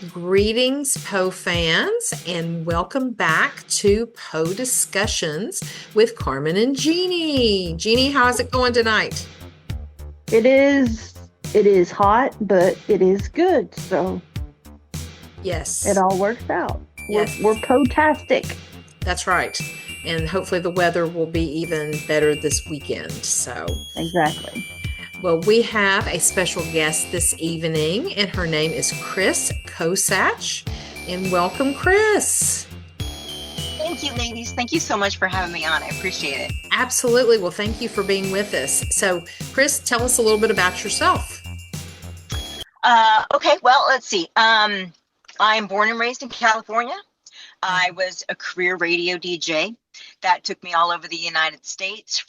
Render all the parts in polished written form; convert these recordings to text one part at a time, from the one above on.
Greetings, Poe fans, and welcome back to Poe Discussions with Carmen and Jeanie. Jeanie, how's it going tonight? It is it is hot, but it is good. So it Yes, all works out. We're yes, potastic. that's right. And hopefully the weather will be even better this weekend. Exactly. Well, we have a special guest this evening, and her name is Kris Kosach. And welcome, Kris. Thank you, ladies. Thank you so much for having me on. I appreciate it. Absolutely. Well, thank you for being with us. So, Kris, tell us a little bit about yourself. Okay, well, let's see. I'm born and raised in California. I was a career radio DJ. That took me all over the United States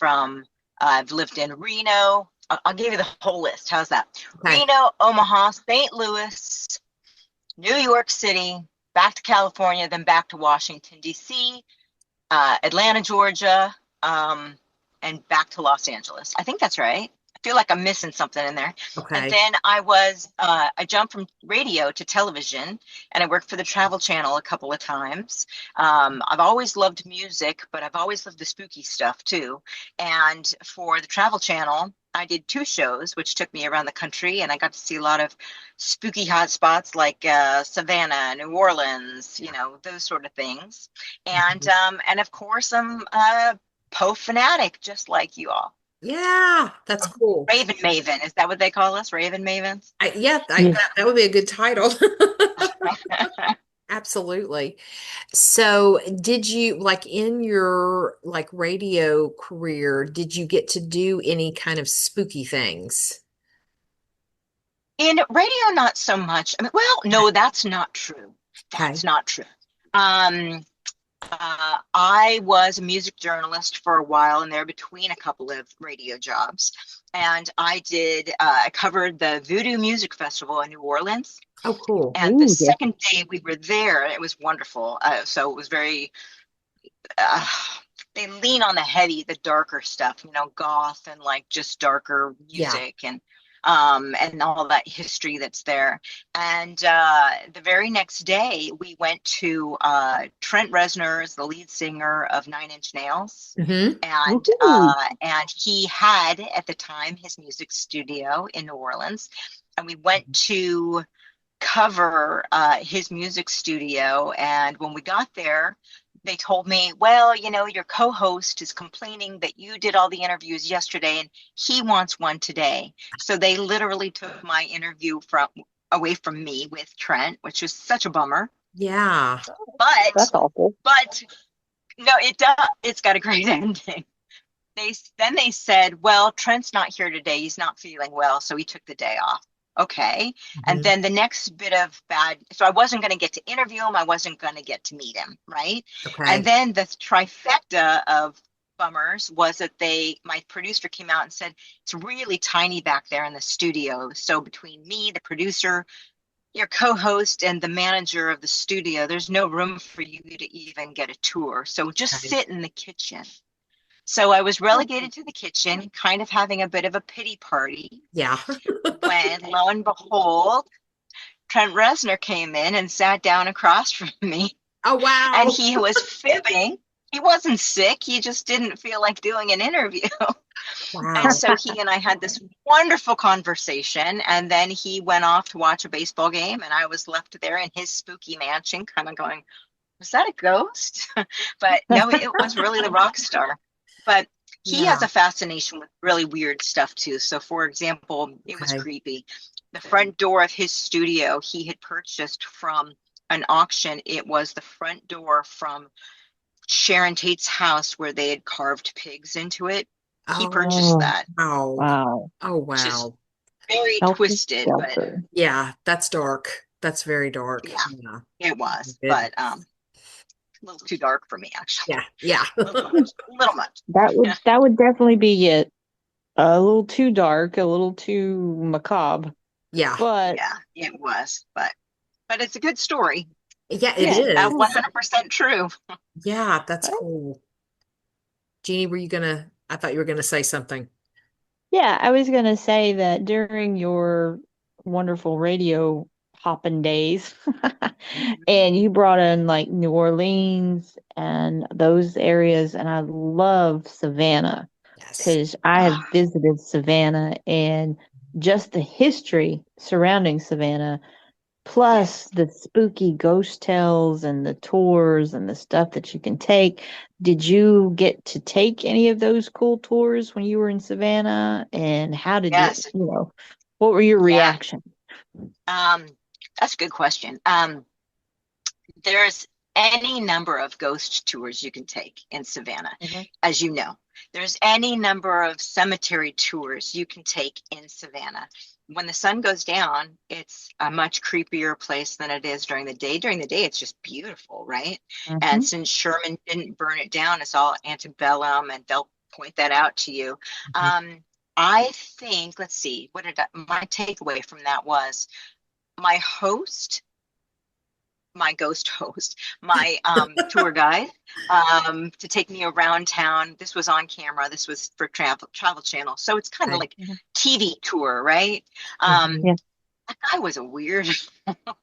I've lived in Reno. I'll give you the whole list. How's that? Okay. Reno, Omaha, St. Louis, New York City, back to California, then back to Washington, D.C., Atlanta, Georgia, and back to Los Angeles. I think that's right. I feel like I'm missing something in there. And Okay. then I jumped from radio to television, and I worked for the Travel Channel a couple of times. I've always loved music, but I've always loved the spooky stuff too. And for the Travel Channel, I did two shows, which took me around the country, and I got to see a lot of spooky hot spots like Savannah, New Orleans, those sort of things. And of course, I'm a Poe fanatic, just like you all. Yeah, that's cool. Raven Maven, is that what they call us? Raven Mavens? Yeah, Yeah. that would be a good title. Absolutely. So, did you like in your like radio career, did you get to do any kind of spooky things? In radio, not so much. I mean, well, no, that's not true. Okay. That's not true. Um, I was a music journalist for a while in there between a couple of radio jobs. And I covered the Voodoo Music Festival in New Orleans. Oh, cool. And the Ooh, yeah. second day we were there, it was wonderful. So it was uh, they lean on the darker stuff, goth and like just darker Yeah. music and all that history that's there. And the very next day, we went to Trent Reznor's, the lead singer of Nine Inch Nails, Hmm. Woohoo. and he had at the time his music studio in New Orleans, and we went to cover his music studio. And when we got there, they told me, well, your co-host is complaining that you did all the interviews yesterday and he wants one today. So they literally took my interview away from me with Trent, which was such a bummer. Yeah. But That's awful. but no, it's got a great ending. They said, well, Trent's not here today. He's not feeling well, so he took the day off. Okay. And Mhm. then the next bit of bad, so I wasn't going to get to interview him. I wasn't going to get to meet him. Right. And Okay. then the trifecta of bummers was that my producer came out and said, it's really tiny back there in the studio. So between me, the producer, your co-host, and the manager of the studio, there's no room for you to even get a tour. So just Okay. sit in the kitchen. So I was relegated to the kitchen, kind of having a bit of a pity party Yeah. when lo and behold, Trent Reznor came in and sat down across from me, Oh, and wow. he was fibbing. He wasn't sick. He just didn't feel like doing an interview. And Wow. so he and I had this wonderful conversation. And then he went off to watch a baseball game. And I was left there in his spooky mansion, kind of going, was that a ghost? But no, it was really the rock star. But he has Yeah. a fascination with really weird stuff too. So, for example, it was Okay. creepy. The front door of his studio he had purchased from an auction. It was the front door from Sharon Tate's house where they had carved pigs into it. He purchased Oh, Oh, that, wow. wow. Oh, which is wow. very Helter twisted, but skelter. Yeah, that's dark. That's very dark. yeah, Yeah. it My was. But goodness. a little too dark for me, actually. Yeah. Yeah. A little much. A little much. That would definitely be it. A little too dark, a little too macabre. Yeah. But Yeah, it was. But it's a good story. Yeah, it yeah, It's is. 100% true. Yeah, that's right? cool. Jeannie, I thought you were gonna say something. Yeah, I was gonna say that during your wonderful radio hopping days. Mhm. And you brought in like New Orleans and those areas, and I love Savannah Yes. because I have Ah, visited Savannah and just the history surrounding Savannah, plus yes. the spooky ghost tales and the tours and the stuff that you can take. Did you get to take any of those cool tours when you were in Savannah? And how did it, Yes. what were your Yeah. reactions? Um, that's a good question. There's any number of ghost tours you can take in Savannah, Mhm. as you know. There's any number of cemetery tours you can take in Savannah. When the sun goes down, it's a much creepier place than it is during the day. During the day, it's just beautiful, right? And Mhm. since Sherman didn't burn it down, it's all antebellum, and they'll point that out to you. Mhm. Um, I think, let's see, my takeaway from that was my host, my ghost host, my tour guide, to take me around town. This was on camera. This was for Travel Channel, so it's kind of Okay. like Mhm. TV tour, right? Um, Mhm. Yeah. that guy was a weird.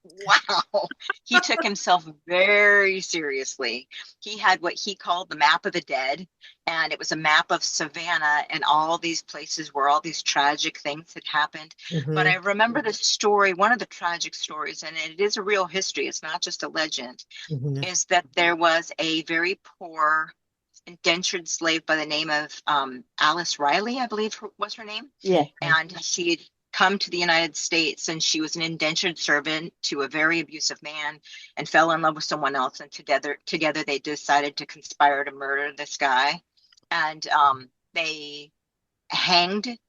Wow. He took himself very seriously. He had what he called the map of the dead, and it was a map of Savannah and all these places where all these tragic things had happened. But I Mhm. remember the story, one of the tragic stories, and it is a real history, it's not just a legend, Mhm. is that there was a very poor indentured slave by the name of Alice Riley, I believe was her name. Yeah. And she had come to the United States, and she was an indentured servant to a very abusive man and fell in love with someone else. And together they decided to conspire to murder this guy. And they hanged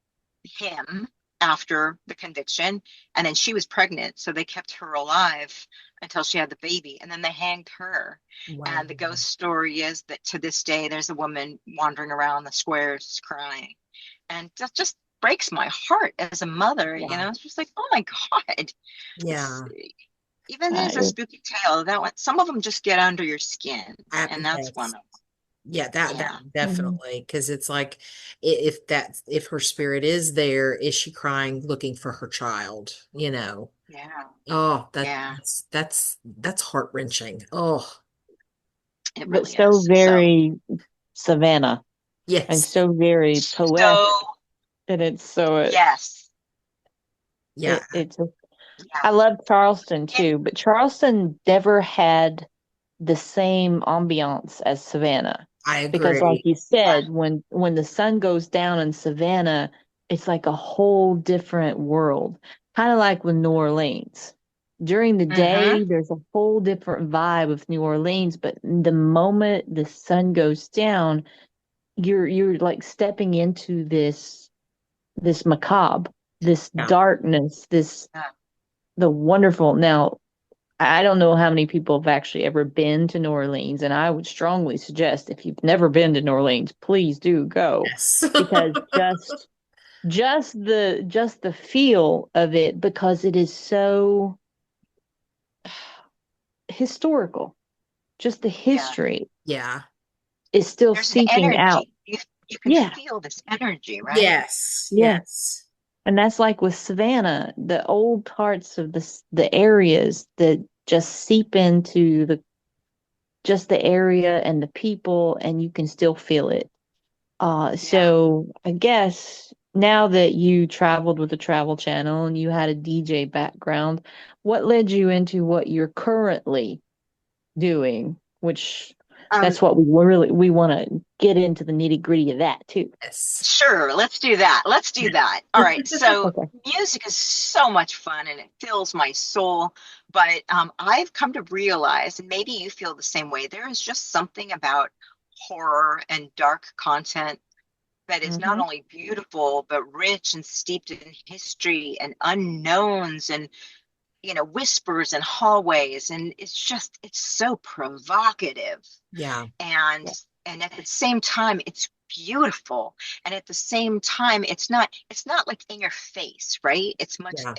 him after the conviction. And then she was pregnant. So they kept her alive until she had the baby. And then they hanged her. Wow. And the ghost story is that to this day, there's a woman wandering around the squares crying. And that just breaks my heart as a mother. You Yeah. know, it's just like, oh my God. It's Yeah. even as a It, spooky tale, that one, some of them just get under your skin. And that's one Yes. of Yeah, them. that Yeah. mhm. definitely, because it's like if her spirit is there, is she crying looking for her child, you know? Yeah. Oh, Yeah. that's heart-wrenching. Oh, It But really so is. So, very Savannah and yes. so very poetic. so And it's so yes. Yeah. it's Yeah. I love Charleston It, too, but Charleston never had the same ambiance as Savannah. I Because like agree. you yeah. said, when the sun goes down in Savannah, it's like a whole different world. Kind of like with New Orleans. During the Mm-hmm. day, there's a whole different vibe of New Orleans, but the moment the sun goes down, you're like stepping into this macabre, this Yeah. darkness, this Yeah. the wonderful. Now, I don't know how many people have actually ever been to New Orleans, and I would strongly suggest if you've never been to New Orleans, please do go Yes. because just the feel of it because it is so historical. Just the Yeah. history Yeah. is still There's an seeping out. energy. You can Yeah, feel this energy, right? Yes. yeah. Yes. And that's like with Savannah, the old parts of the areas that just seep into the just the area and the people, and you can still feel it. Yeah. So I guess now that you traveled with the Travel Channel and you had a DJ background, what led you into what you're currently doing? Which Um, that's what we want to get into the nitty gritty of that too. Yes. sure, let's do that. Let's do that. All right. So Okay. music is so much fun and it fills my soul. But I've come to realize, and maybe you feel the same way, there is just something about horror and dark content that is not Mm-hmm. only beautiful, but rich and steeped in history and unknowns and whispers and hallways, and it's so provocative, Yeah. and Yeah. and at the same time it's beautiful, and at the same time it's not like in your face, right? It's much Yeah.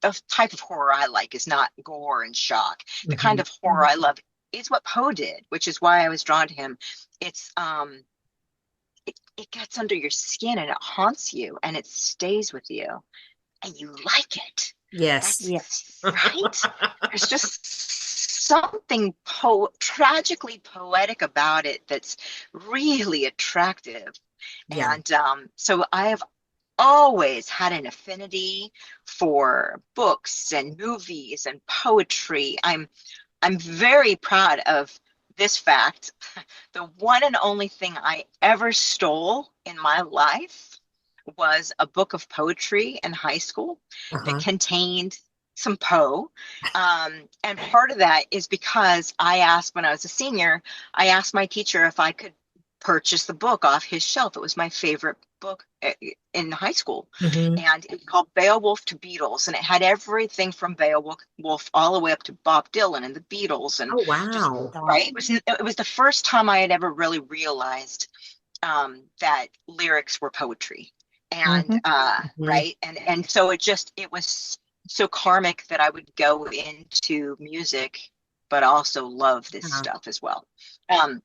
the type of horror I like is not gore and shock. The kind Mhm. of horror I love is what Poe did, which is why I was drawn to him. It's it gets under your skin and it haunts you and it stays with you and you like it. Yes. Yeah. That's right. There's just something tragically poetic about it that's really attractive. Yeah. And so I have always had an affinity for books and movies and poetry. I'm very proud of this fact. The one and only thing I ever stole in my life was a book of poetry in high school that Uh-huh. contained some Poe. And part of that is because I asked, when I was a senior, I asked my teacher if I could purchase the book off his shelf. It was my favorite book in high school. Hmm. And it was called Beowulf to Beatles. And it had everything from Beowulf all the way up to Bob Dylan and the Beatles. And Oh, just, wow. right. It was the first time I had ever really realized that lyrics were poetry. And Mm-hmm. Hmm. right. And so it was so karmic that I would go into music, but also love this Yeah. stuff as well. Um,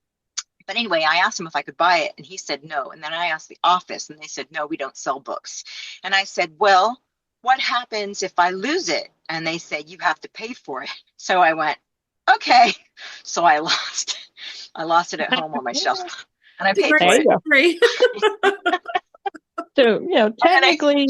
but anyway, I asked him if I could buy it, and he said no. And then I asked the office, and they said, no, we don't sell books. And I said, well, what happens if I lose it? And they said, you have to pay for it. So I went, okay. So I lost it at home on my shelf, and I It's a paid great for There you it. go. story. So, And I, technically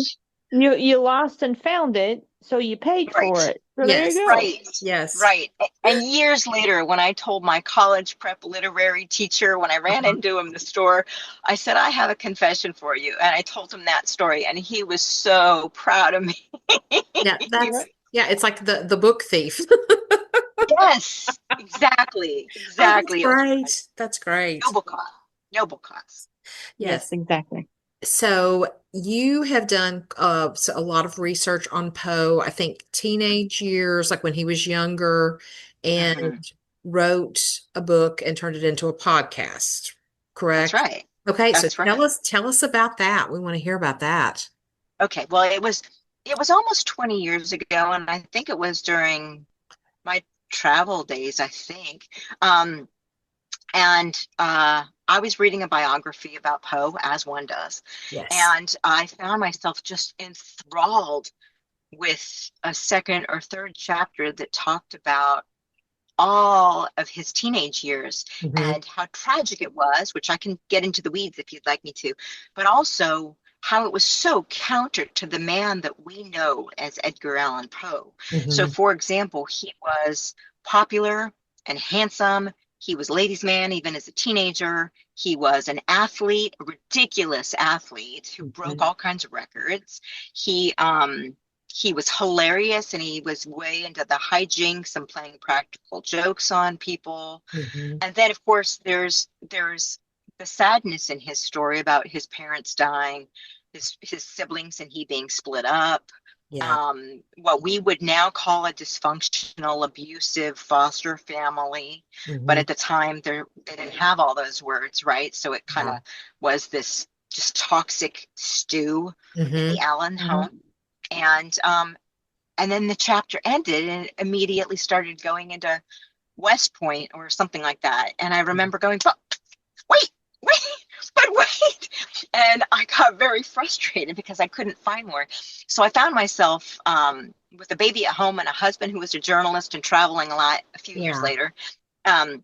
you lost and found it, so you paid for right. it. So there you Yes. go. Right, Yes. right. And years later, when I told my college prep literary teacher, when I ran Uh-huh. into him in the store, I said, I have a confession for you. And I told him that story, and he was so proud of me. Yeah, Yeah. yeah, it's like the book thief. Yes, exactly, Oh, that's exactly. It was great. That's a great. noble cause, noble cause. Yes, Yes. exactly. So you have done a lot of research on Poe, I think teenage years, like when he was younger, and Hmm. wrote a book and turned it into a podcast, That's correct? right. Okay, so That's right. tell us about that. We want to hear about that. Okay. Well, it was almost 20 years ago, and I think it was during my travel days, I think. Um, And I was reading a biography about Poe, as one does, Yes. and I found myself just enthralled with a second or third chapter that talked about all of his teenage years Hmm. and how tragic it was, which I can get into the weeds if you'd like me to, but also how it was so counter to the man that we know as Edgar Allan Poe. So, Hmm. for example, he was popular and handsome. He was ladies' man even as a teenager. He was an athlete, a ridiculous athlete who broke Hmm. all kinds of records. He was hilarious, and he was way into the hijinks and playing practical jokes on people. Hmm. And then, of course, there's the sadness in his story about his parents dying, his siblings and he being split up. Yeah. What we would now call a dysfunctional, abusive foster family, but Hmm. at the time they didn't have all those words, right? So it kind Yeah. of was this just toxic stew in the Hmm. Allen Hmm. home. And then the chapter ended and it immediately started going into West Point or something like that. And I remember going, "But wait, wait, but wait." And I got very frustrated because I couldn't find more. So I found myself with a baby at home and a husband who was a journalist and traveling a lot a few years Yeah. later. Um,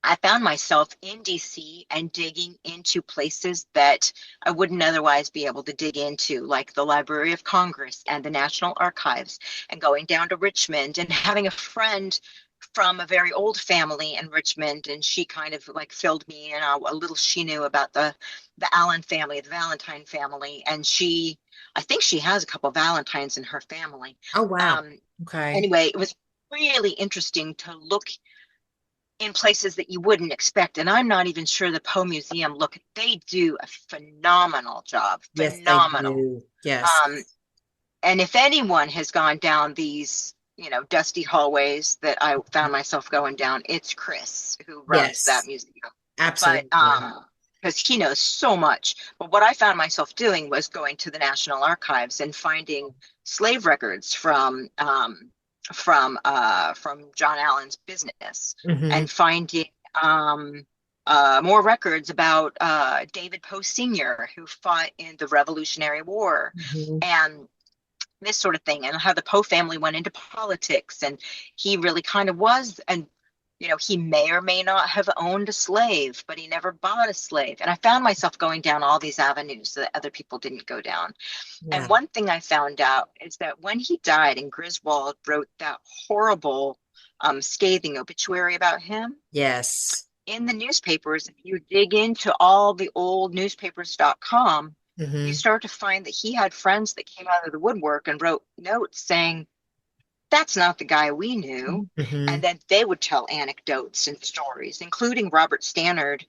I found myself in DC and digging into places that I wouldn't otherwise be able to dig into, like the Library of Congress and the National Archives, and going down to Richmond and having a friend from a very old family in Richmond, and she kind of like filled me in a little she knew about the Allen family, the Valentine family, and I think she has a couple Valentines in her family. Oh, wow. Um, Okay. anyway, it was really interesting to look in places that you wouldn't expect. And I'm not even sure the Poe Museum, look, they do a phenomenal job, Yes, they phenomenal. do. Yes. Um, and if anyone has gone down these, dusty hallways that I found myself going down, it's Kris who runs that Yes. museum. But Absolutely. because he knows so much. But what I found myself doing was going to the National Archives and finding slave records from John Allen's business, Hmm. and finding um, more records about David Poe Sr., who fought in the Revolutionary War. Hmm. And this sort of thing, and how the Poe family went into politics. And he really kind of was, and he may or may not have owned a slave, but he never bought a slave. And I found myself going down all these avenues that other people didn't go down. Yeah. And one thing I found out is that when he died and Griswold wrote that horrible, scathing obituary about him, Yes. in the newspapers, if you dig into all the old newspapers.com, you Hmm. start to find that he had friends that came out of the woodwork and wrote notes saying, that's not the guy we knew. Hmm. And then they would tell anecdotes and stories, including Robert Stannard,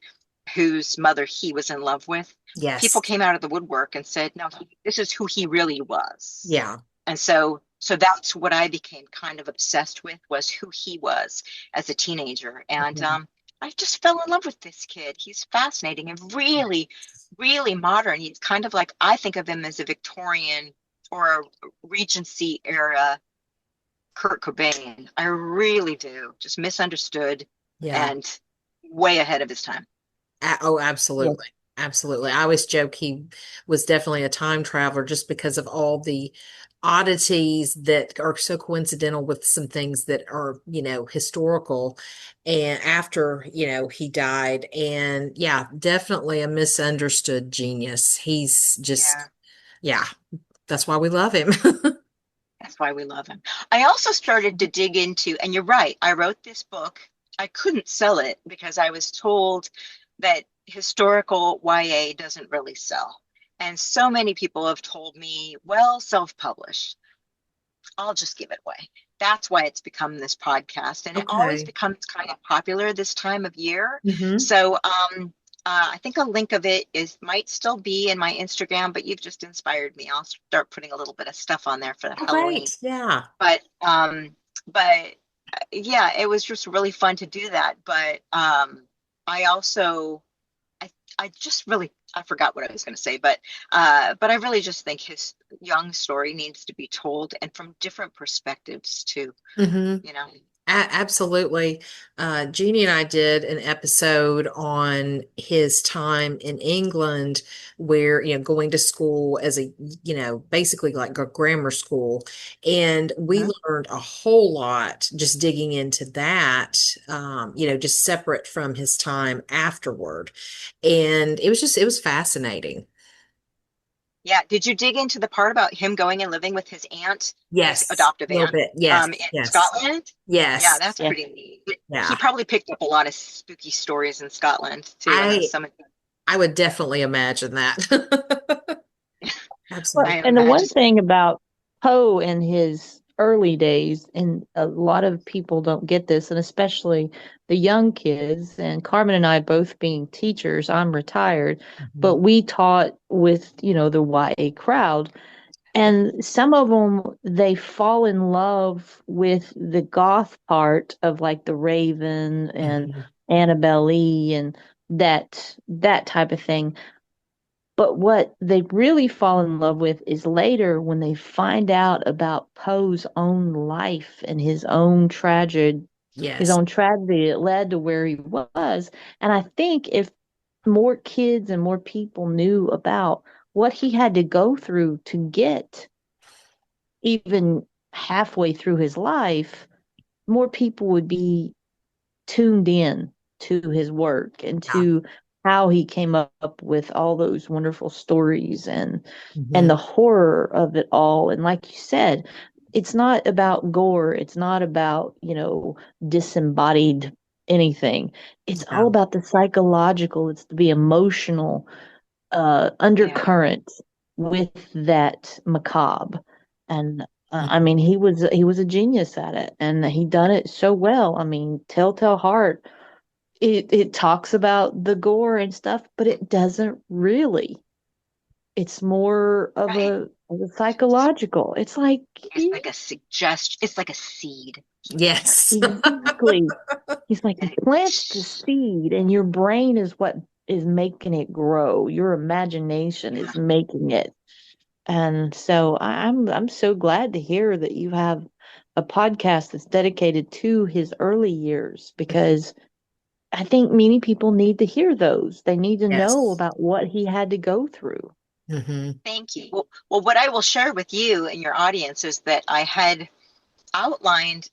whose mother he was in love with. People Yes. came out of the woodwork and said, no, this is who he really was. Yeah. And so that's what I became kind of obsessed with, was who he was as a teenager. And Mhm. I just fell in love with this kid. He's fascinating and really, really modern. He's kind of like, I think of him as a Victorian or a Regency era Kurt Cobain. I really do. Just misunderstood Yeah. and way ahead of his time. Oh, Yeah. absolutely. Absolutely. I always joke he was definitely a time traveler just because of all the oddities that are so coincidental with some things that are, historical and after, he died. And yeah, definitely a misunderstood genius. He's just, Yeah, yeah, that's why we love him. that's why we love him. I also started to dig into, and you're right, I wrote this book. I couldn't sell it because I was told that historical YA doesn't really sell. And so many people have told me, well, self-publish. I'll just give it away. That's why it's become this podcast. And it always Okay. becomes kind of popular this time of year. Hmm. So I think a link of it might still be in my Instagram, but you've just inspired me. I'll start putting a little bit of stuff on there for Oh, Halloween. great. Yeah. But but yeah, it was just really fun to do that. But I also I just really I forgot what I was going to say, but I really just think his young story needs to be told, and from different perspectives too. Hmm. You know, Absolutely. Jeannie and I did an episode on his time in England where, going to school as basically like a grammar school. And we Mhm. learned a whole lot just digging into that, just separate from his time afterward. And it was fascinating. Yeah. Did you dig into the part about him going and living with his aunt, his Yes, adoptive a little aunt, bit. Yes, in yes, Scotland? Yeah, yes. that's Yeah. pretty neat. He Yeah. probably picked up a lot of spooky stories in Scotland too, and I some of I would definitely imagine that. Well, I Absolutely. and the one imagine. thing about Poe in his early days, and a lot of people don't get this, and especially the young kids, and Carmen and I both being teachers, I'm retired, but Mhm. we taught with, the YA crowd. And some of them, they fall in love with the goth part of like the Raven and Mhm. Annabelle Lee and that type of thing. But what they really fall in love with is later when they find out about Poe's own life and his Yes. own tragedy that led to where he was. And I think if more kids and more people knew about what he had to go through to get even halfway through his life, more people would be tuned in to his work and Yeah. to how he came up with all those wonderful stories and Mhm. the horror of it all. And like you said, it's not about gore, it's not about, disembodied anything. It's all Yeah. about the psychological, it's the emotional Yeah. undercurrent with that macabre. And I Mhm. mean, he was a genius at it, and he done it so well. I mean, Telltale Heart, it talks about the gore and stuff, but it doesn't really. It's more Right. of a psychological. It's like It's like a suggestion. It's like a seed. Yes. exactly. He's like, you And plant the seed, and your brain is what is making it grow. Your imagination yeah. is making it. And so I'm so glad to hear that you have a podcast that's dedicated to his early years because I think many people need to hear those. They need to know Yes. about what he had to go through. Thank you. Well, what I will share with you and your audience is that I had outlined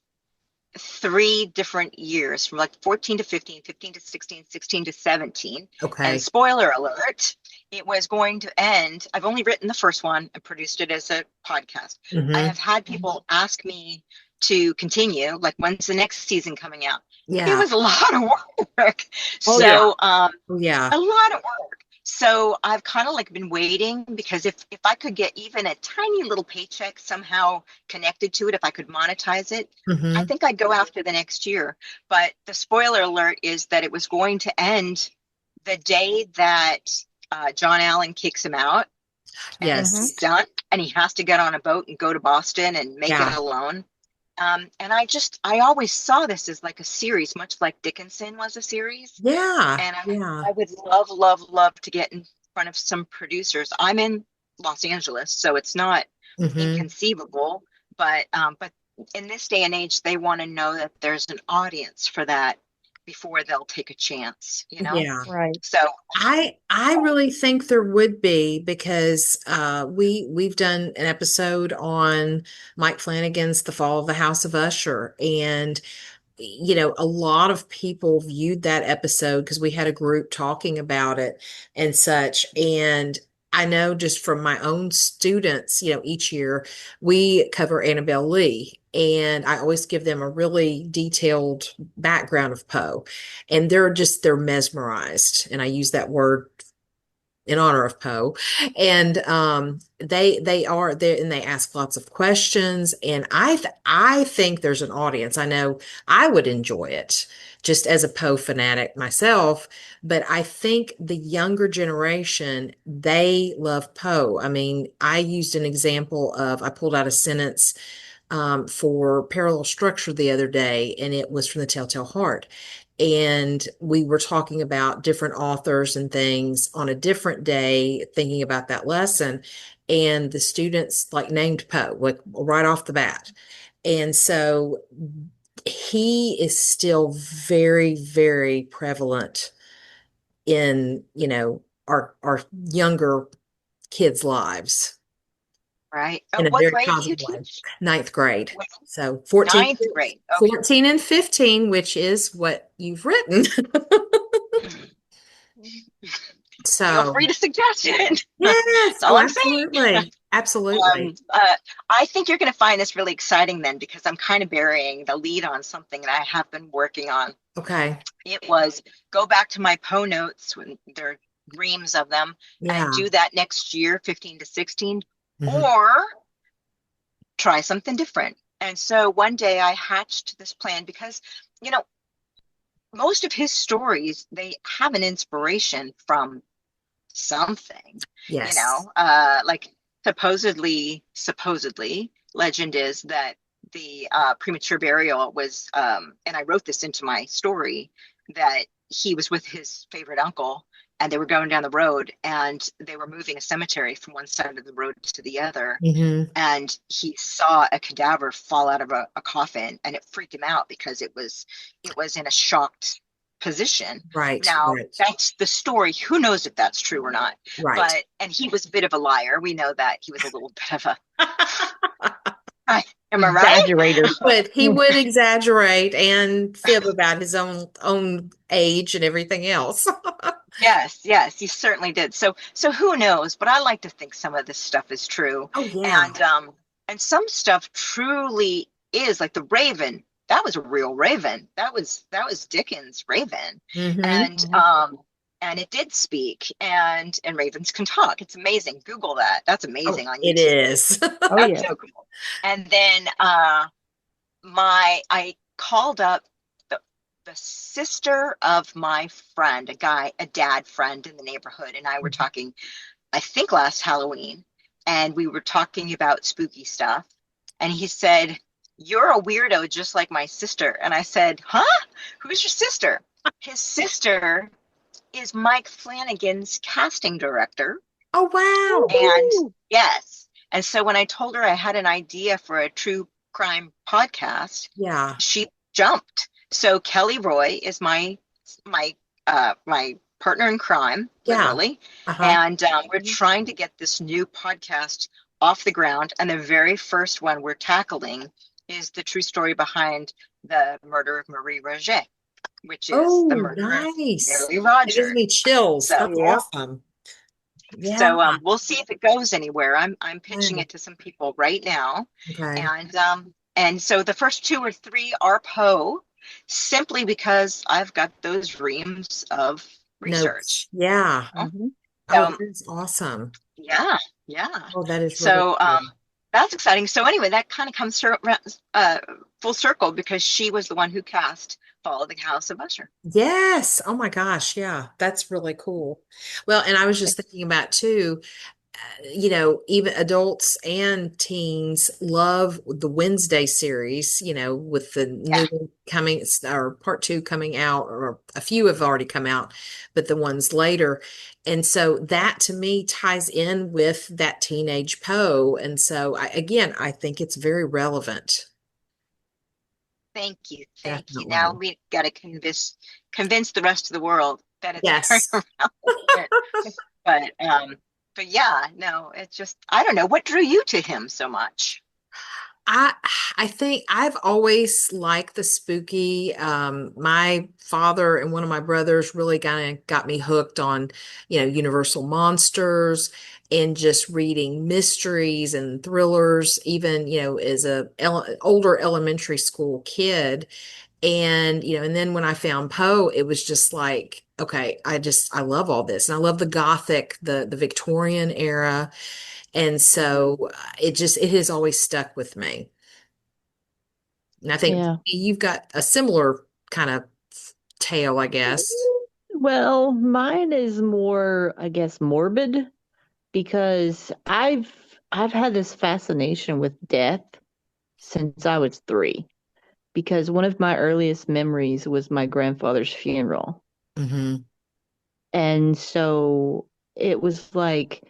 3 different years from like 14 to 15, 15 to 16, 16 to 17. And Okay. spoiler alert, it was going to end. I've only written the first one and produced it as a podcast. I Hmm. have had people ask me to continue, like, when's the next season coming out? It Yeah. was a lot of work. Oh yeah. So, Oh, yeah. a lot of work. So I've kind of like been waiting because if I could get even a tiny little paycheck somehow connected to it, if I could monetize it, I Hmm. think I'd go after the next year. But the spoiler alert is that it was going to end the day that John Allen kicks him out and Mm-hmm. he's Yes. done and he has to get on a boat and go to Boston and make it Yeah. alone. And I always saw this as like a series, much like Dickinson was a series. Yeah. And Yeah. I would love, love, love to get in front of some producers. I'm in Los Angeles, so it's not Hmm. inconceivable, but in this day and age, they want to know that there's an audience for that before they'll take a chance, you know? Yeah. Right. So, I really think there would be because we've done an episode on Mike Flanagan's The Fall of the House of Usher, and a lot of people viewed that episode because we had a group talking about it and such. And I know just from my own students, each year we cover Annabelle Lee, and I always give them a really detailed background of Poe. And they're mesmerized. And I use that word in honor of Poe. And they are there and they ask lots of questions. And I think there's an audience. I know I would enjoy it just as a Poe fanatic myself, but I think the younger generation, they love Poe. I mean, I used an example of I pulled out a sentence for parallel structure the other day, and it was from the Telltale Heart. And we were talking about different authors and things on a different day, thinking about that lesson. And the students like named Poe, like right off the bat. And so he is still very, very prevalent in, our younger kids' lives right. in a What very grade do you positive way. teach? Ninth grade. What, So 14, ninth grade. Okay. 14 and 15, which is what you've written. Feel So, free to suggest it. yes. That's all Oh, I'm saying. absolutely. Absolutely. I think you're going to find this really exciting then because I'm kind of burying the lead on something that I have been working on. Okay. It was go back to my Poe notes when there are reams of them and Yeah. do that next year, 15 to 16, Hmm. or try something different. And so one day I hatched this plan because, you know, most of his stories, they have an inspiration from something, Yes. like supposedly, legend is that the premature burial was, and I wrote this into my story, that he was with his favorite uncle and they were going down the road and they were moving a cemetery from one side of the road to the other. Hmm. And he saw a cadaver fall out of a coffin and it freaked him out because it was in a shocked position. Right. Now, Right. that's the story. Who knows if that's true or not? Right. And he was a bit of a liar. We know that he was a little bit of a, am I right? Exaggerators. But he would exaggerate and fib about his own age and everything else. Yes, yes, he certainly did. So who knows? But I like to think some of this stuff is true. Oh, yeah. And some stuff truly is like the Raven. That was a real Raven. That was Dickens' Raven. Hmm. And Mhm. and it did speak and ravens can talk. It's amazing. Google that. That's Oh, amazing on it YouTube. is. Oh That's yeah. so cool. And then my I called up the sister of my friend, a dad friend in the neighborhood, and I were talking, I think last Halloween, and we were talking about spooky stuff. And he said, "You're a weirdo just like my sister." And I said, "Huh? Who's your sister?" His sister is Mike Flanagan's casting director. Oh, wow. And Woohoo! yes. And so when I told her I had an idea for a true crime podcast, Yeah. she jumped. So Kelly Roy is my partner in crime, Yeah. literally. Uh-huh. And we're trying to get this new podcast off the ground. And the very first one we're tackling is the true story behind the murder of Marie Roget, which is the Oh, murder of nice. Mary That gives Rogers. me chills. So That's yeah. awesome. Yeah. We'll see if it goes anywhere. I'm pitching Okay. it to some people right now, Okay. and so the first two or three are Poe, simply because I've got those reams of research. Notes. Yeah. You know? Mhm. Oh, So that's awesome. yeah, yeah. Oh, that is really So cool. that's exciting. So anyway, that kind of comes full circle because she was the one who cast Fall of the House of Usher. Yes. Oh my gosh. Yeah. That's really cool. Well, and I was just thinking about too, even adults and teens love the Wednesday series, with the Yeah. new one coming or part two coming out, or a few have already come out, but the ones later. And so that to me ties in with that teenage Poe. And so I think it's very relevant. Thank you, thank you. Now Definitely. we got to convince the rest of the world that it's very Yes. relevant. But but yeah, no, it's just I don't know what drew you to him so much. I I think I've always liked the spooky. My father and one of my brothers really kind of got me hooked on, Universal Monsters and just reading mysteries and thrillers, even, as a older elementary school kid. And, and then when I found Poe, it was just like, okay, I love all this. And I love the Gothic, the Victorian era. And so it has always stuck with me. And I think Yeah. you've got a similar kind of tale, I guess. Well, mine is more, I guess, morbid because I've had this fascination with death since I was 3. Because one of my earliest memories was my grandfather's funeral. Hmm. And so it was like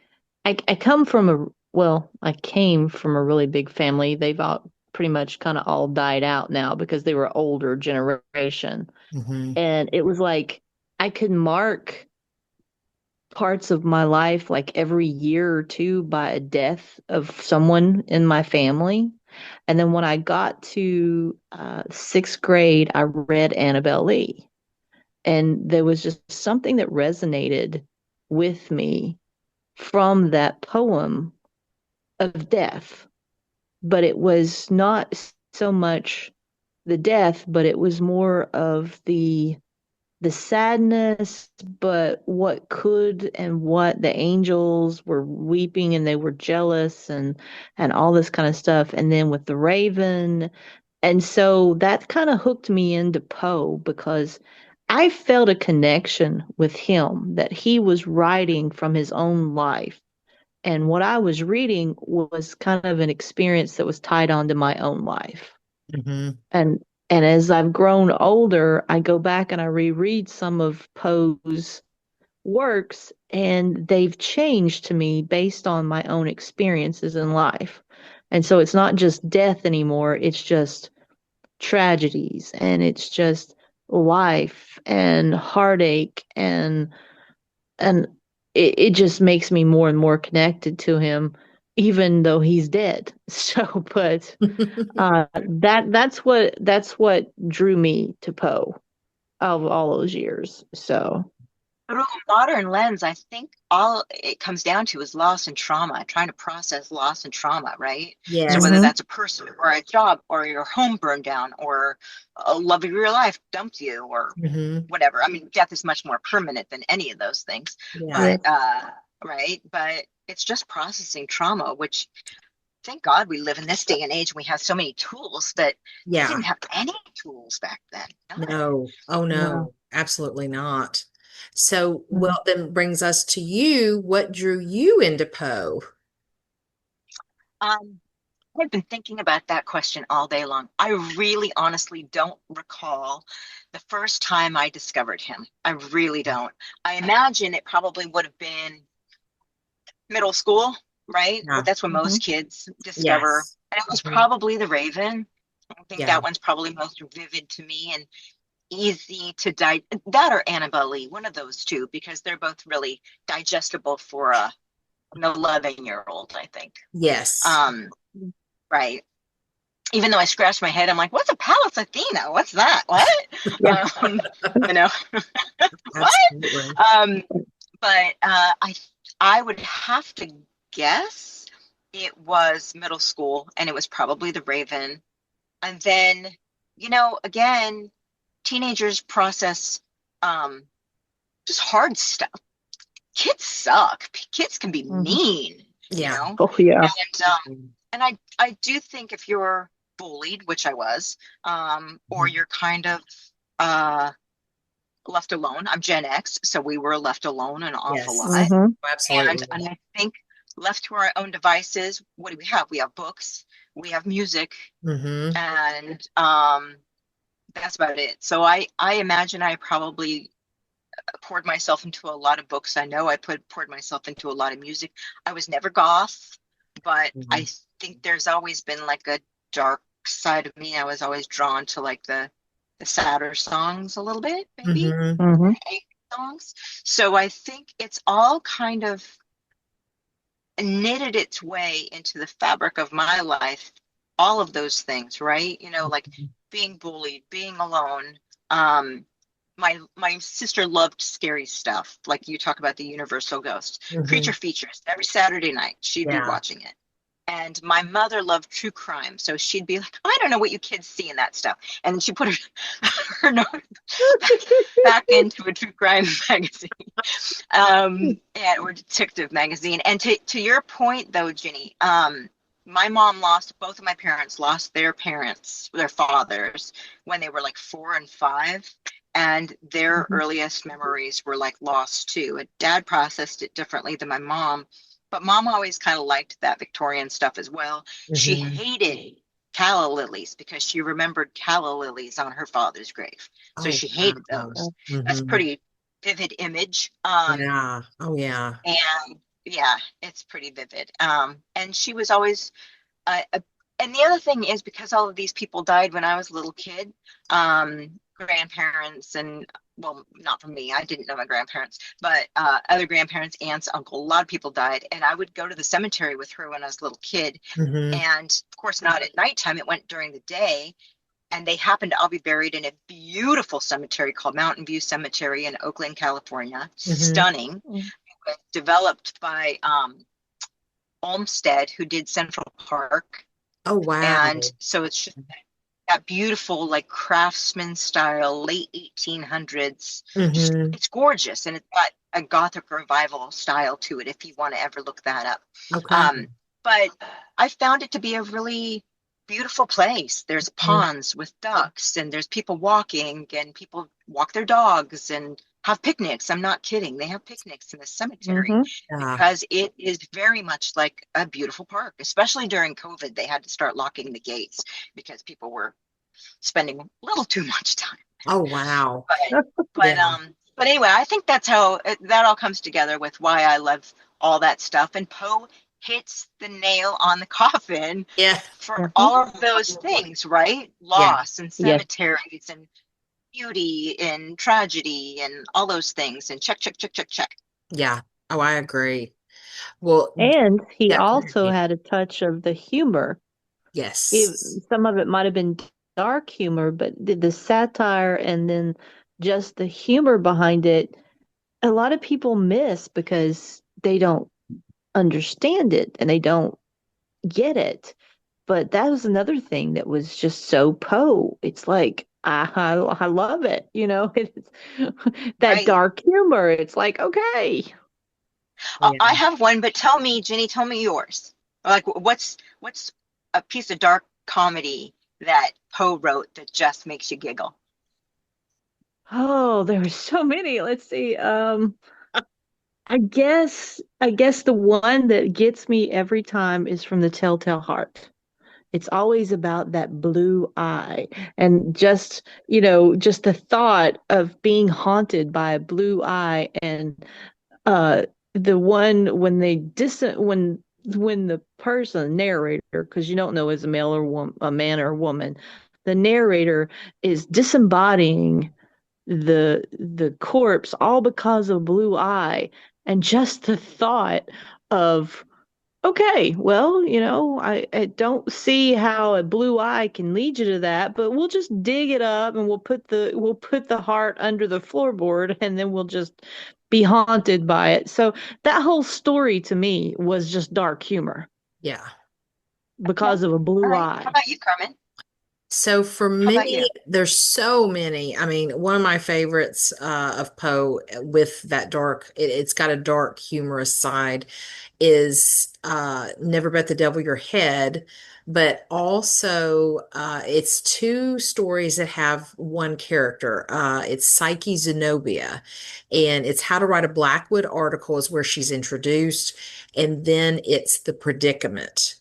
I came from a really big family. They've all pretty much kind of all died out now because they were older generation. Hmm. And it was like I could mark parts of my life like every year or two by a death of someone in my family. And then when I got to 6th grade, I read Annabelle Lee. And there was just something that resonated with me from that poem of death. But it was not so much the death, but it was more of the sadness, but what could and what the angels were weeping and they were jealous and all this kind of stuff. And then with the raven. And so that kind of hooked me into Poe because I felt a connection with him that he was writing from his own life. And what I was reading was kind of an experience that was tied onto my own life. Hmm. And and as I've grown older, I go back and I reread some of Poe's works, and they've changed to me based on my own experiences in life. And so it's not just death anymore, it's just tragedies and it's just life and heartache and it just makes me more and more connected to him even though he's dead. So but that's what drew me to Poe of all those years. So Through a modern lens, I think all it comes down to is loss and trauma, trying to process loss and trauma, right? So Yes. whether hmm that's a person or a job or your home burned down or a love of your life dumped you or Hmm. whatever. I mean, death is much more permanent than any of those things, Yeah. but yes, right. But it's just processing trauma, which thank God we live in this day and age. We have so many tools that they Yeah. didn't have any tools back then. None. No. Oh, yeah. no. Absolutely not. So, Mm. well, then brings us to you. What drew you into Poe? Um, I've been thinking about that question all day long. I really honestly don't recall the first time I discovered him. I really don't. I imagine it probably would have been middle school, right? Well, Yeah. that's when hmm most kids discover. Yes. And it was Hmm. probably The Raven. I think Yeah. that one's probably most vivid to me. And easy to that or Annabelle Lee, one of those two, because they're both really digestible for an 11-year-old, I think. Yes. Um, right. Even though I scratched my head, I'm like, what's a Pallas Athena? What's that? What? Yeah. Um, you know, what? Absolutely. But I would have to guess it was middle school, and it was probably The Raven. And then, again, teenagers process um, just hard stuff. Kids suck. Kids can be Mhm. mean, Yeah. Oh yeah. and I do think if you're bullied, which I was, or you're kind of uh, left alone. I'm Gen X, so we were left alone an awful Yes. lot. Mm-hmm. Absolutely. And I think left to our own devices, what do we have? We have books, we have music, Mm-hmm. and that's about it. So I imagine I probably poured myself into a lot of books. I know I poured myself into a lot of music. I was never goth, but I think there's always been like a dark side of me. I was always drawn to like the sadder songs a little bit, maybe Mm-hmm. Mm-hmm. songs. So I think it's all kind of knitted its way into the fabric of my life. All of those things, right? Like being bullied, being alone. My sister loved scary stuff, like you talk about the Universal Ghost, Mm-hmm. Creature Features. Every Saturday night, she'd be Yeah. watching it. And my mother loved true crime, so she'd be like, "I don't know what you kids see in that stuff," and she put her note back into a true crime magazine, or detective magazine. And to your point, though, Ginny, my mom lost both of my parents, lost their parents, their fathers, when they were like 4 and 5, and their Mm-hmm. earliest memories were like lost too. And Dad processed it differently than my mom, but Mom always kind of liked that Victorian stuff as well. She Mm-hmm. hated calla lilies because she remembered calla lilies on her father's grave, so Oh, she hated wow. those. That's Mm-hmm. pretty vivid image. Yeah. Oh, yeah. And yeah, it's pretty vivid. And she was always and the other thing is, because all of these people died when I was a little kid, grandparents and, well, not from me, I didn't know my grandparents, but other grandparents, aunts, uncle, a lot of people died. And I would go to the cemetery with her when I was a little kid. Mm-hmm. And of course, not at nighttime, it went during the day. And they happened to all be buried in a beautiful cemetery called Mountain View Cemetery in Oakland, California. Mm-hmm. Stunning. Developed by Olmsted, who did Central Park. Oh, wow. And so it's just that beautiful, like craftsman style, late 1800s. Just, Mm-hmm. it's gorgeous. And it's got a Gothic revival style to it, if you want to ever look that up. Okay. But I found it to be a really beautiful place. There's ponds with ducks, and there's people walking, and people walk their dogs and have picnics. I'm not kidding. They have picnics in the cemetery Mm-hmm. Yeah. because it is very much like a beautiful park. Especially during COVID, they had to start locking the gates because people were spending a little too much time. Oh, wow. But Yeah. but anyway, I think that's how that all comes together with why I love all that stuff. And Poe hits the nail on the coffin Yeah. for Mm-hmm. all of those things, right? Yeah. Loss and Yes. cemeteries and beauty and tragedy and all those things. And check, check, check, check, check. Yeah. Oh, I agree. Well, And he yeah. Go ahead, also Jen. had a touch of the humor. Yes. Some of it might have been dark humor, but the satire and then just the humor behind it, a lot of people miss because they don't understand it and they don't get it. But that was another thing that was just so Poe. It's like I love it, It's that Right. dark humor. It's like, okay. Yeah. I have one, but tell me, Jenny, tell me yours. Like, what's a piece of dark comedy that Poe wrote that just makes you giggle? Oh, there were so many. Let's see. I guess the one that gets me every time is from the Telltale Heart. It's always about that blue eye and just the thought of being haunted by a blue eye and uh the one when they when the person narrator, because you don't know as a male or a man or a woman, the narrator is disembodying the corpse, all because of Blue Eye. And just the thought of, okay, well, I don't see how a blue eye can lead you to that, but we'll just dig it up and we'll put the heart under the floorboard and then we'll just be haunted by it. So that whole story to me was just dark humor Yeah. Okay. because of a All blue right. How eye. about you, Carmen? So for How about me, you? there's so many. I mean, one of my favorites of Poe with that dark, it's got a dark, humorous side, is Never Bet the Devil Your Head, but also it's two stories that have one character. It's Psyche Zenobia, and it's How to Write a Blackwood article is where she's introduced, and then it's The Predicament.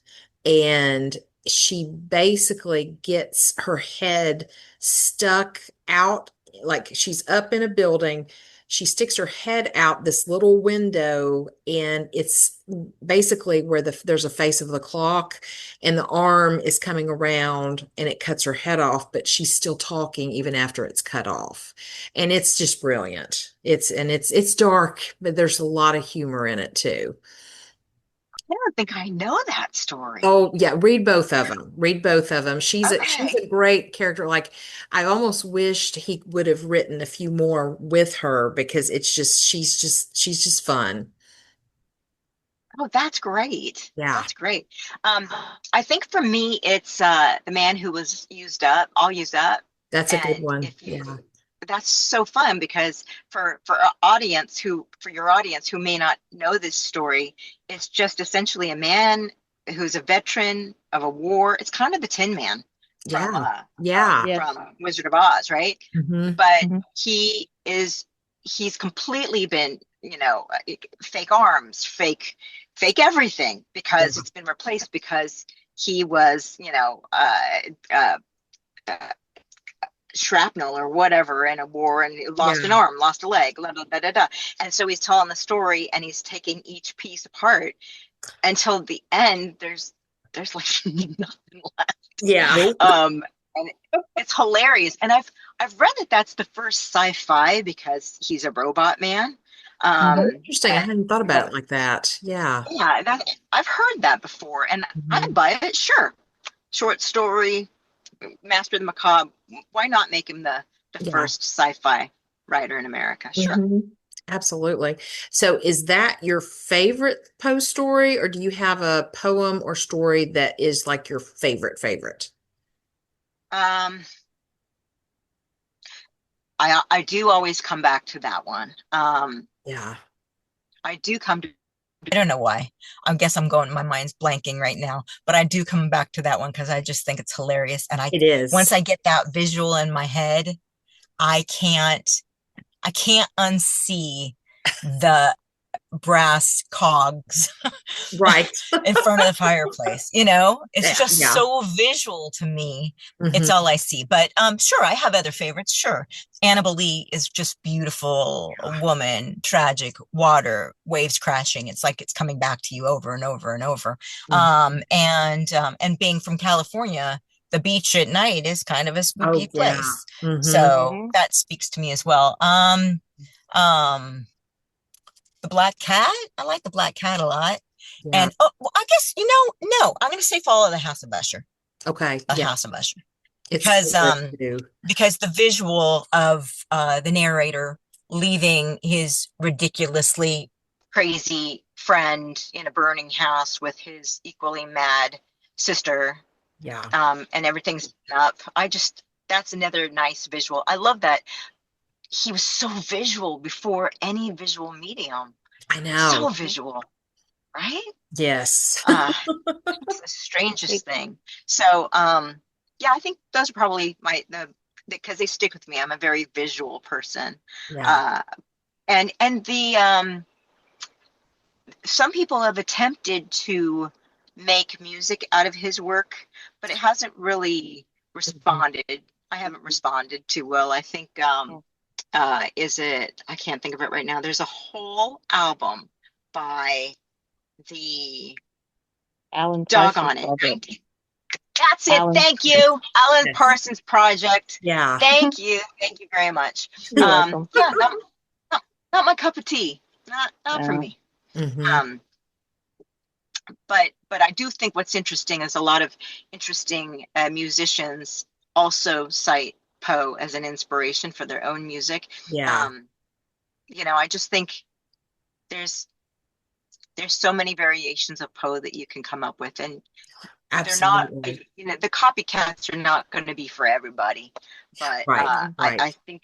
And she basically gets her head stuck out, like she's up in a building. She sticks her head out this little window, and it's basically where there's a face of the clock, and the arm is coming around, and it cuts her head off, but she's still talking even after it's cut off. And it's just brilliant. It's dark, but there's a lot of humor in it too. I don't think I know that story. Oh yeah, read both of them. Read both of them. She's Okay. a great character. Like I almost wished he would have written a few more with her because she's just fun. Oh, that's great. Yeah, That's great. Um, I think for me, it's the man who was used up, all used up. that's a good And one. if Yeah, you, that's so fun because for our audience who, for your audience who may not know this story, it's just essentially a man who's a veteran of a war. It's kind of the Tin Man from yeah, yeah. Yes. from Wizard of Oz, right? Hmm. But Mhm. he's completely been, fake arms, fake everything Yeah, because it's been replaced because he was, uh, uh, shrapnel or whatever in a war and yeah, lost an arm, lost a leg, blah, blah, blah, blah, blah. And so he's telling the story and he's taking each piece apart until the end. There's like nothing left. yeah. Nope. And it's hilarious. And I've read that that's the first sci-fi because he's a robot man. Oh, Mhm. interesting. I And hadn't thought about it like that. Yeah. yeah, that I've heard that before, and Hmm. I'd buy it. Sure, short story, Master of the Macabre. Why not make him the Yeah. first sci-fi writer in America? Sure. Hmm. Absolutely. So is that your favorite Poe story, or do you have a poem or story that is like your favorite? Um, I do always come back to that one. Yeah, I do come to. I don't know why. I guess I'm going, my mind's blanking right now, but I do come back to that one because I just think it's hilarious. And it once is. I get that visual in my head, I can't, I can't unsee the brass cogs Right. in front of the fireplace. You know, it's Yeah, just yeah. so visual to me. It's Hmm. all I see. But sure, I have other favorites. Sure. Annabelle Lee is just beautiful, a woman, tragic, water, waves crashing. It's like it's coming back to you over and over and over. And being from California, the beach at night is kind of a spooky Oh, yeah. place. Hmm. So that speaks to me as well. Um, the Black Cat. I like the Black Cat a lot. Yeah. And oh, well, I guess no, I'm going to say Follow the House of Usher, Okay. a Yeah. House of Usher, It's so because good too. the visual of the narrator leaving his ridiculously crazy friend in a burning house with his equally mad sister, Yeah. and everything's up. That's another nice visual. I love that he was so visual before any visual medium. I know. So visual, right? Yes. Uh, it's the strangest thing. So, yeah, I think those are probably because they stick with me. I'm a very visual person. Yeah. Uh, and the some people have attempted to make music out of his work, but it hasn't really Mhm. responded. I haven't responded too well. I think is it? I can't think of it right now. There's a whole album by the Alan Parsons doggone it, Project. That's it. Alan. Thank you, Alan Yes. Parsons Project. Yeah. Thank you. Thank you very much. You're welcome. Yeah, not, not my cup of tea. Not for Yeah. me. Hmm. Um, but I do think what's interesting is a lot of interesting musicians also cite Poe as an inspiration for their own music. Yeah. Um, I just think there's so many variations of Poe that you can come up with, and they're not, Absolutely. the copycats are not going to be for everybody. But Right. I Right. think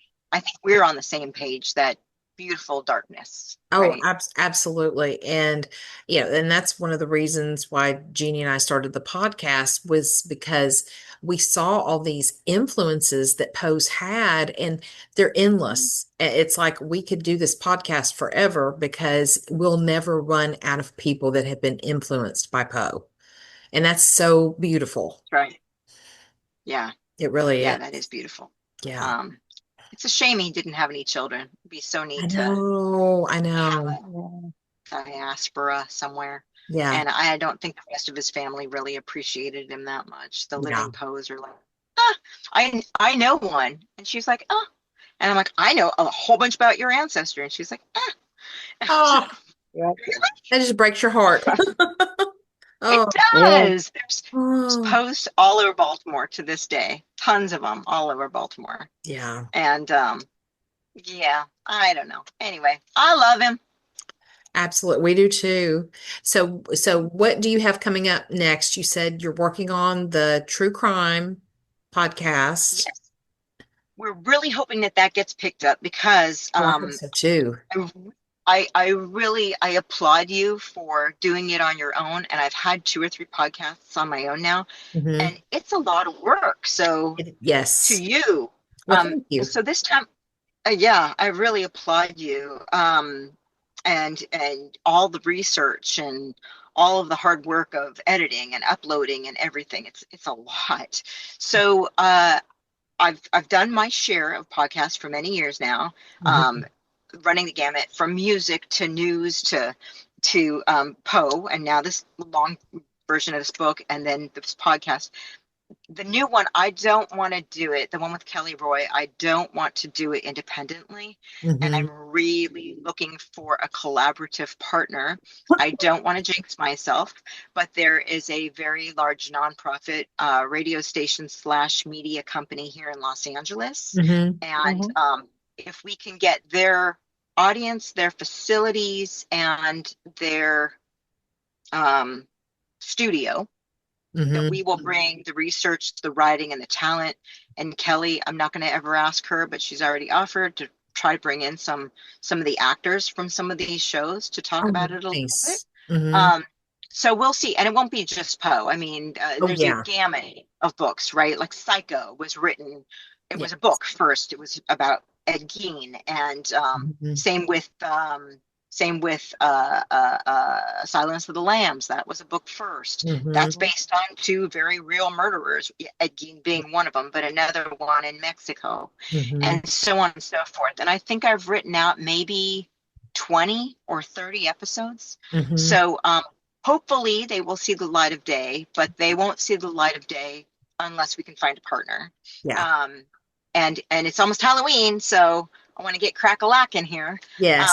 we're on the same page that beautiful darkness, Oh, right? absolutely. And, and that's one of the reasons why Jeannie and I started the podcast was because we saw all these influences that Poe's had, and they're endless. It's like we could do this podcast forever because we'll never run out of people that have been influenced by Poe. And that's so beautiful. That's right. Yeah. It really Yeah, is. that is beautiful. Yeah. Um, it's a shame he didn't have any children. It'd be so I neat to know. I have know. a diaspora somewhere. Yeah. And I don't think the rest of his family really appreciated him that much. The Yeah. living Poes are like, ah, I know one. And she's like, oh. And I'm like, I know a whole bunch about your ancestor. And she's like, ah. Oh, Yeah. that just breaks your heart. It Oh, Yeah. does. There's oh, Poes all over Baltimore to this day. Tons of them all over Baltimore. yeah, And yeah, I don't know. Anyway, I love him. absolutely. We do too. So what do you have coming up next? You said you're working on the true crime podcast. Yes, we're really hoping that that gets picked up because Oh, I hope so too. I really I applaud you for doing it on your own. And I've had 2 or 3 podcasts on my own now, Hmm. and it's a lot of work. So to Yes. you, Well, thank you. so this time, yeah, I really applaud you. And all the research and all of the hard work of editing and uploading and everything. It's a lot. So I've done my share of podcasts for many years now, Hmm. running the gamut from music to news to Poe, and now this long version of this book, and then this podcast. The new one, I don't want to do it. The one with Kelly Roy, I don't want to do it independently. And I'm Hmm. really looking for a collaborative partner. I don't want to jinx myself, but there is a very large nonprofit radio station slash media company here in Los Angeles. Hmm. And Mhm. if we can get their audience, their facilities, and their studio, that Hmm. we will bring the research, the writing, and the talent. And Kelly, I'm not going to ever ask her, but she's already offered to try to bring in some of the actors from some of these shows to talk Oh, about it a little bit. nice. Hmm. Um, so we'll see, and it won't be just Poe. I mean, Oh, there's a yeah. gamut of books, right? Like Psycho was written; it Yeah. was a book first. It was about Ed Gein, and Hmm. same with Silence of the Lambs. That was a book first. Hmm. That's based on 2 very real murderers, Ed Gein being one of them, but another one in Mexico, Hmm. and so on and so forth. And I think I've written out maybe 20 or 30 episodes. Hmm. So hopefully they will see the light of day, but they won't see the light of day unless we can find a partner. Yeah. Um, and it's almost Halloween, so I want to get crack-a-lack in here. Yes.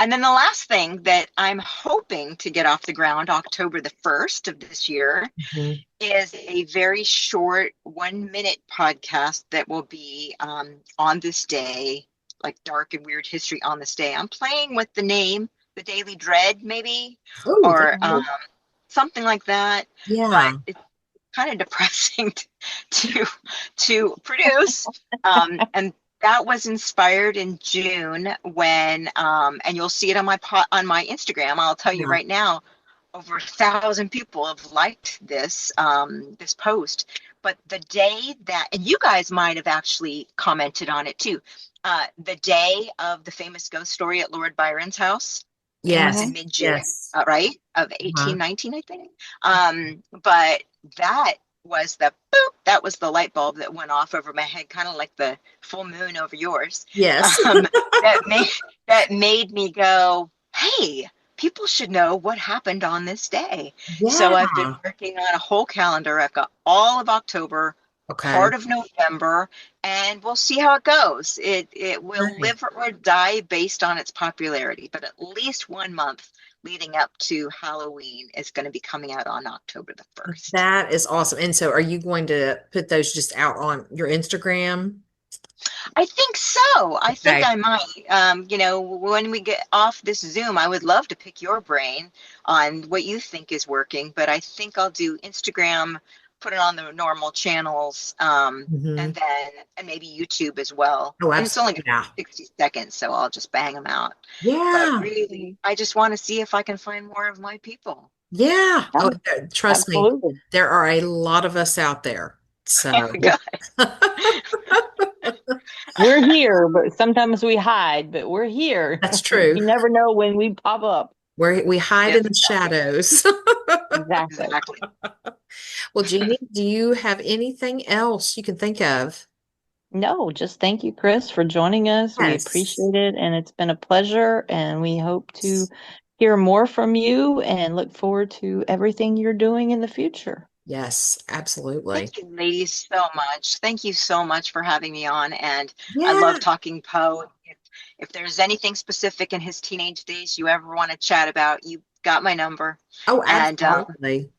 And then the last thing that I'm hoping to get off the ground October the 1st of this year Hmm. is a very short 1-minute podcast that will be on this day, like dark and weird history on this day. I'm playing with the name, The Daily Dread, maybe, Oh, or something like that. yeah. But it's kind of depressing to produce. And that was inspired in June when, and you'll see it on on my Instagram. I'll tell you Yeah. right now, over 1,000 people have liked this this post. But the day that, and you guys might have actually commented on it too, the day of the famous ghost story at Lord Byron's house in Yes. mid-June, Yes. right, of Uh-huh. 1819, I think. But that was that was the light bulb that went off over my head, kind of like the full moon over yours. Yes. Um, that made me go, hey, people should know what happened on this day. So I've been Yeah. working on a whole calendar. I've got all of October, Okay. part of November, and we'll see how it goes. It will Nice. live or die based on its popularity, but at least 1 month leading up to Halloween is going to be coming out on October the 1st. That is awesome. And so are you going to put those just out on your Instagram? I think so. I think Okay. I might. When we get off this Zoom, I would love to pick your brain on what you think is working, but I think I'll do Instagram, put it on the normal channels, Hmm. and maybe YouTube as well. Oh, And it's only absolutely. gonna Yeah. be 60 seconds, so I'll just bang them out. But Yeah. really, I just want to see if I can find more of my people. Yeah. Oh, Yeah, trust me, absolutely. there are a lot of us out there. So, Yeah, God, we're here, but sometimes we hide, but we're here. that's true. You never know when we pop up. We hide in yes, the shadows. Exactly. exactly. Well, Jeanie, do you have anything else you can think of? No, just thank you, Kris, for joining us. We Yes. appreciate it, and it's been a pleasure, and we hope to hear more from you and look forward to everything you're doing in the future. Yes, absolutely. Thank you, ladies, so much. Thank you so much for having me on. And I Yeah. love talking Poe. If there's anything specific in his teenage days you ever want to chat about, you got my number. Oh, And absolutely.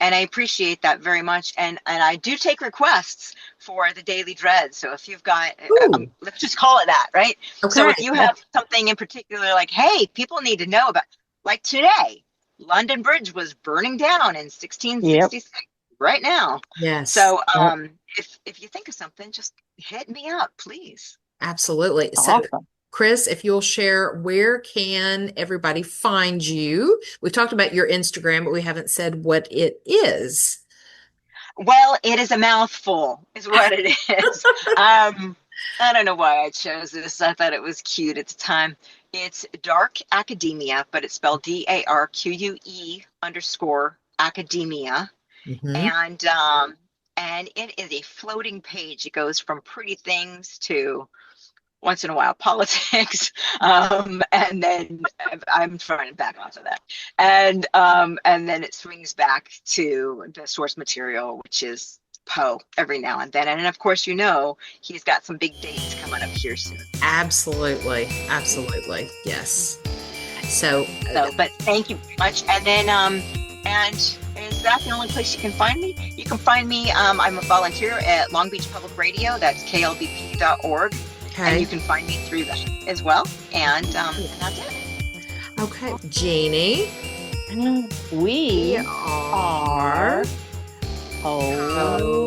and I appreciate that very much. And I do take requests for the Daily Dread. So if you've got, Ooh, let's just call it that, right? So okay. if you have something in particular, like, hey, people need to know about, like today, London Bridge was burning down in Yep. 1666 right now. Yes, So Yep. if you think of something, just hit me up, please. absolutely. So, Awesome. Kris, if you'll share, where can everybody find you? We've talked about your Instagram, but we haven't said what it is. Well, it is a mouthful, is what it is. I don't know why I chose this. I thought it was cute at the time. It's Dark Academia, but it's spelled DARQUE_academia. Hmm. And it is a floating page. It goes from pretty things to once in a while politics, and then I'm trying to back off of that, and then it swings back to the source material, which is Poe every now and then, and of course he's got some big dates coming up here soon. Absolutely. Absolutely. Yes. So, So, but thank you very much, and then and is that the only place you can find me? You can find me. I'm a volunteer at Long Beach Public Radio. That's klbp.org. And you okay. can find me through that as well. And that's it. Okay. Jeanie, We we are are Oh.